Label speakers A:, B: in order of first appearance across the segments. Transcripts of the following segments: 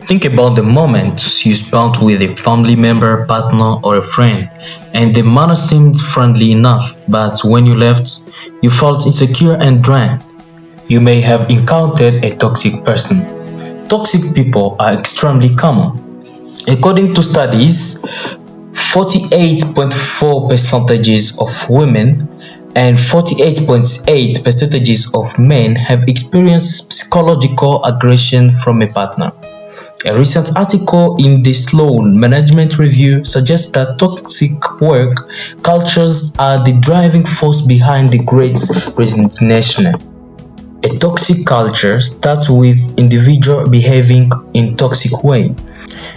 A: Think about the moments you spent with a family member, partner, or a friend, and the manner seemed friendly enough, but when you left, you felt insecure and drained. You may have encountered a toxic person. Toxic people are extremely common. According to studies, 48.4 percentages of women and 48.8 percentages of men have experienced psychological aggression from a partner. A recent article in the Sloan Management Review suggests that toxic work cultures are the driving force behind the Great Resignation. A toxic culture starts with individual behaving in toxic way.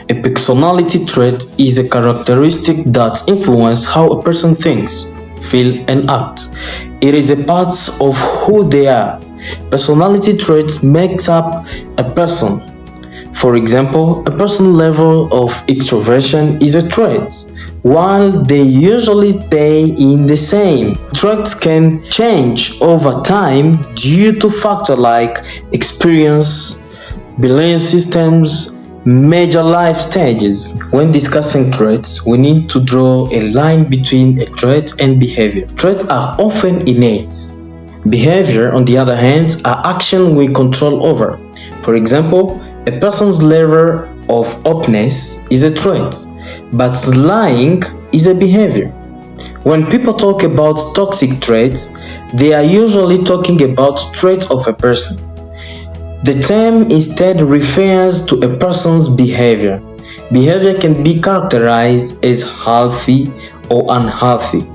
A: A personality trait is a characteristic that influences how a person thinks, feels, and acts. It is a part of who they are. Personality traits makes up a person. For example, a person's level of extroversion is a trait, while they usually stay in the same. Traits can change over time due to factors like experience, belief systems, major life stages. When discussing traits, we need to draw a line between a trait and behavior. Traits are often innate. Behavior, on the other hand, are actions we control over. For example, a person's level of openness is a trait, but lying is a behavior. When people talk about toxic traits, they are usually talking about traits of a person. The term instead refers to a person's behavior. Behavior can be characterized as healthy or unhealthy.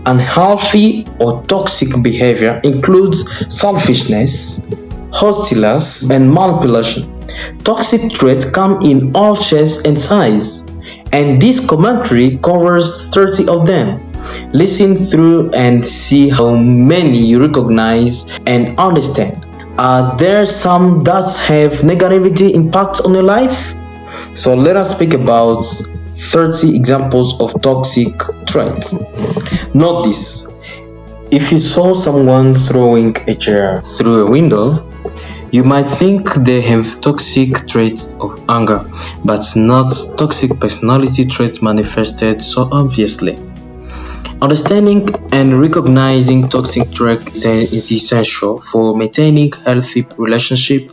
A: Unhealthy or toxic behavior includes selfishness, hostility, and manipulation. Toxic traits come in all shapes and sizes, and this commentary covers 30 of them. Listen through and see how many you recognize and understand. Are there some that have negativity impact on your life? So let us speak about 30 examples of toxic traits. Note this. If you saw someone throwing a chair through a window, you might think they have toxic traits of anger, but not toxic personality traits manifested so obviously. Understanding and recognizing toxic traits is essential for maintaining healthy relationships.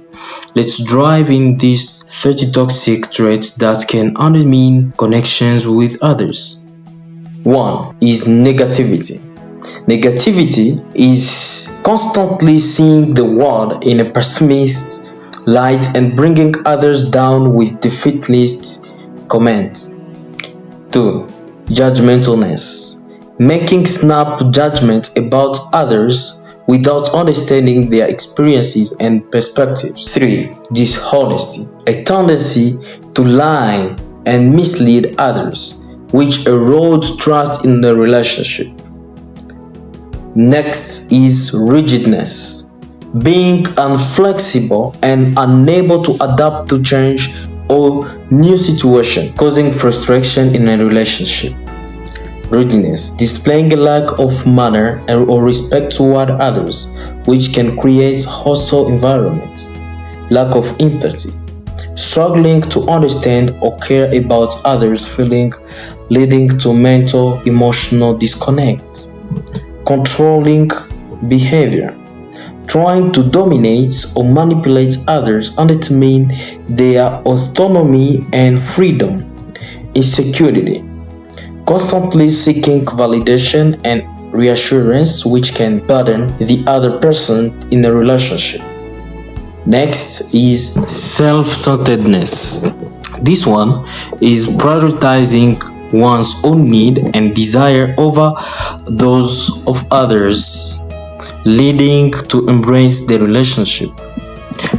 A: Let's dive in these 30 toxic traits that can undermine connections with others. 1 is negativity. Negativity is constantly seeing the world in a pessimist light and bringing others down with defeatist comments. 2. Judgmentalness. Making snap judgments about others without understanding their experiences and perspectives. 3. Dishonesty. A tendency to lie and mislead others, which erodes trust in the relationship. Next is rigidness. Being inflexible and unable to adapt to change or new situation, causing frustration in a relationship. Rudeness, displaying a lack of manner or respect toward others, which can create hostile environments. Lack of empathy, struggling to understand or care about others' feelings, leading to mental emotional disconnect. Controlling behavior, trying to dominate or manipulate others undermining their autonomy and freedom. Insecurity, constantly seeking validation and reassurance, which can burden the other person in a relationship. Next is self-centeredness. This one is prioritizing one's own need and desire over those of others, leading to embrace the relationship.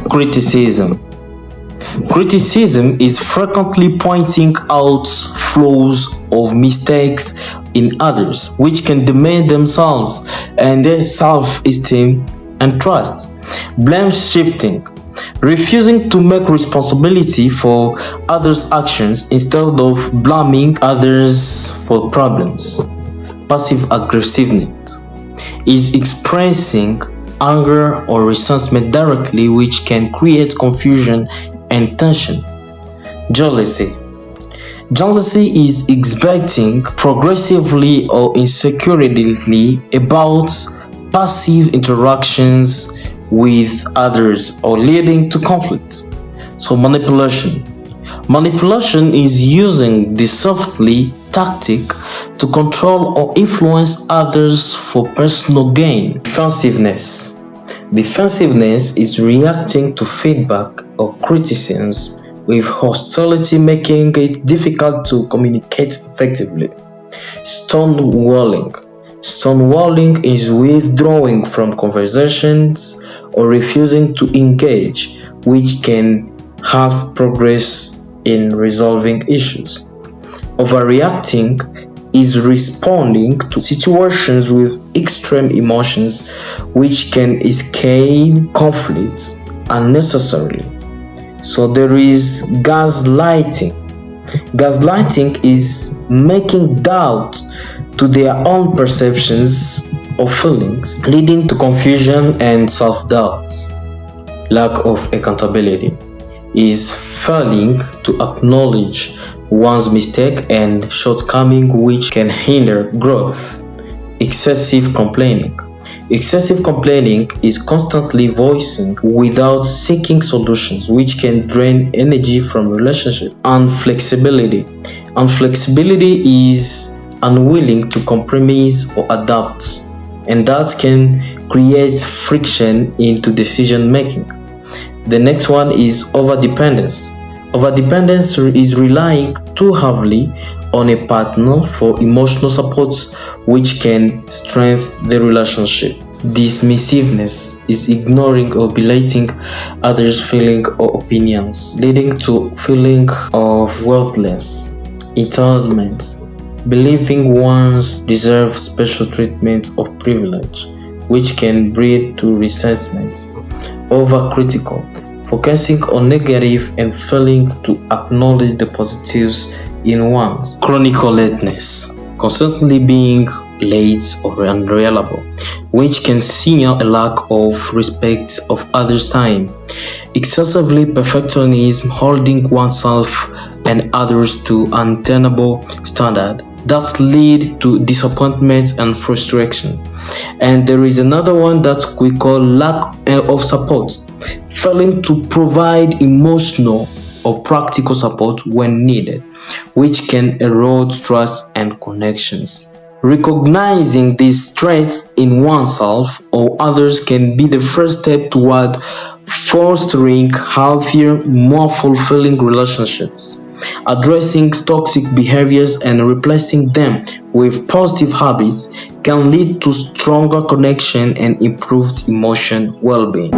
A: Criticism. Criticism is frequently pointing out flaws or mistakes in others, which can damage themselves and their self-esteem and trust. Blame shifting. Refusing to make responsibility for others' actions instead of blaming others for problems. Passive aggressiveness is expressing anger or resentment directly, which can create confusion and tension. Jealousy. Jealousy is exhibiting progressively or insecurely about passive interactions with others or leading to conflict. So manipulation. Manipulation is using the softly tactic to control or influence others for personal gain. Defensiveness. Defensiveness is reacting to feedback or criticisms with hostility, making it difficult to communicate effectively. Stonewalling. Stonewalling is withdrawing from conversations or refusing to engage, which can have progress in resolving issues. Overreacting is responding to situations with extreme emotions, which can escalate conflicts unnecessarily. So there is gaslighting. Gaslighting is making doubt to their own perceptions or feelings, leading to confusion and self-doubt. Lack of accountability is failing to acknowledge one's mistake and shortcoming, which can hinder growth. Excessive complaining. Excessive complaining is constantly voicing without seeking solutions, which can drain energy from relationships. Unflexibility. Unflexibility is unwilling to compromise or adapt, and that can create friction into decision making. The next one is overdependence. Overdependence is relying too heavily on a partner for emotional support, which can strengthen the relationship. Dismissiveness is ignoring or belittling others' feelings or opinions, leading to feeling of worthless. Entitlement. Believing one's deserve special treatment or privilege, which can breed to resentment. Overcritical. Focusing on negative and failing to acknowledge the positives in one's. Chronic lateness. Constantly being late or unreliable, which can signal a lack of respect of others' time. Excessively perfectionism, holding oneself and others to unattainable standard that lead to disappointment and frustration. And there is another one that we call lack of support, failing to provide emotional or practical support when needed, which can erode trust and connections. Recognizing these traits in oneself or others can be the first step toward fostering healthier, more fulfilling relationships. Addressing toxic behaviors and replacing them with positive habits can lead to stronger connection and improved emotional well-being.